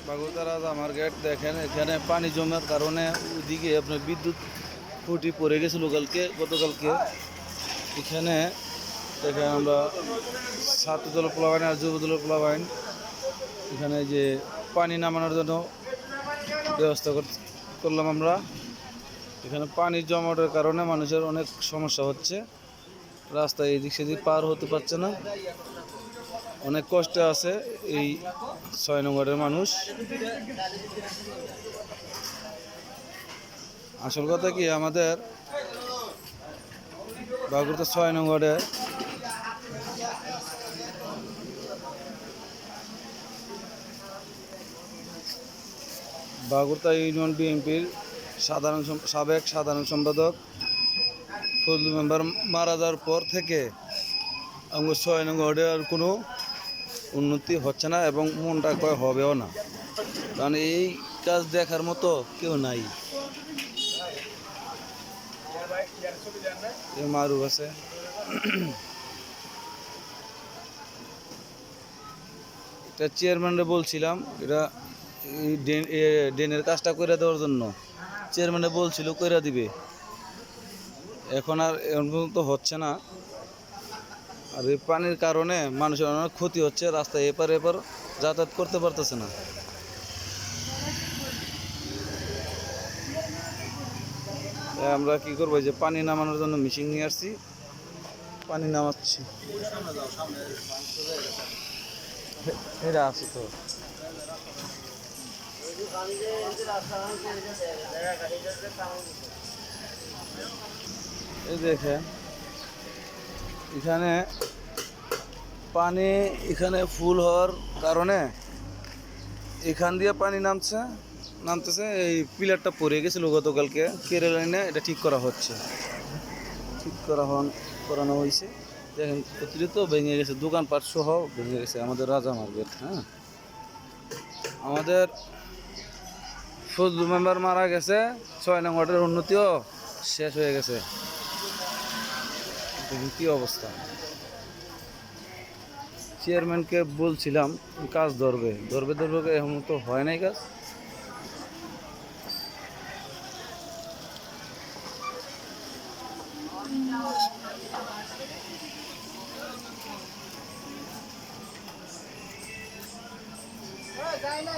বাগুড়া রাজা মার্কেট দেখেন, এখানে পানি জমার কারণে ওইদিকে আপনার বিদ্যুৎ খুঁটি পড়ে গেছিল গতকালকে। এখানে দেখেন আমরা ছাত্রদল প্লাবাইন আর যুবদল প্লাবাইন এখানে যে পানি নামানোর জন্য ব্যবস্থা করলাম আমরা। এখানে পানি জমাটের কারণে মানুষের অনেক সমস্যা হচ্ছে, রাস্তায় এদিক সেদিক পার হতে পারছে না, অনেক কষ্টে আছে এই 6 নং ওয়ার্ডের মানুষ। আসল কথা কি, আমাদের বাগুড়া 6 নং ওয়ার্ডে বাগুড়া ইউনিয়ন বিএনপির সাবেক সাধারণ সম্পাদক ফজলুল মেম্বার মারা যাওয়ার পর থেকে আমাদের 6 নং ওয়ার্ডে আর কোনো উন্নতি হচ্ছে না এবং মনটা কয় হবেও না, কারণ এই কাজ দেখার মতো কেউ নাই। মারু আছে, এটা চেয়ারম্যানরে বলছিলাম, এটা এই ড্রেনের কাজটা করে দেওয়ার জন্য চেয়ারম্যানে বলছিল করে দিবে, এখন আর এখন পর্যন্ত হচ্ছে না। আর এই পানির কারণে মানুষের অনেক ক্ষতি হচ্ছে, রাস্তায় এপার যাতায়াত করতে পারতেছে না। আমরা কি করবো, যে পানি নামানোর জন্য মেশিন নিয়ে আসছি, পানি নামাচ্ছি। এটা আছে তো, এই দেখেন এখানে পানি এখানে ফুল হওয়ার কারণে এখান দিয়ে পানি নামতেছে। এই পিলারটা পড়ে গেছিল গতকালকে, কেরালা লাইনে এটা ঠিক করা হচ্ছে, করানো হয়েছে। দেখেন অতিরিক্ত ভেঙে গেছে, দোকানপাট সহ ভেঙে গেছে আমাদের রাজা মার্কেট। হ্যাঁ, আমাদের ফজলু মেম্বার মারা গেছে, 6 নং ওয়ার্ডের উন্নতিও শেষ হয়ে গেছে। কি অবস্থা, চেয়ারম্যানকে বলছিলাম কাজ ধরবে, এখন তো হয় নাই কাজ। যায় না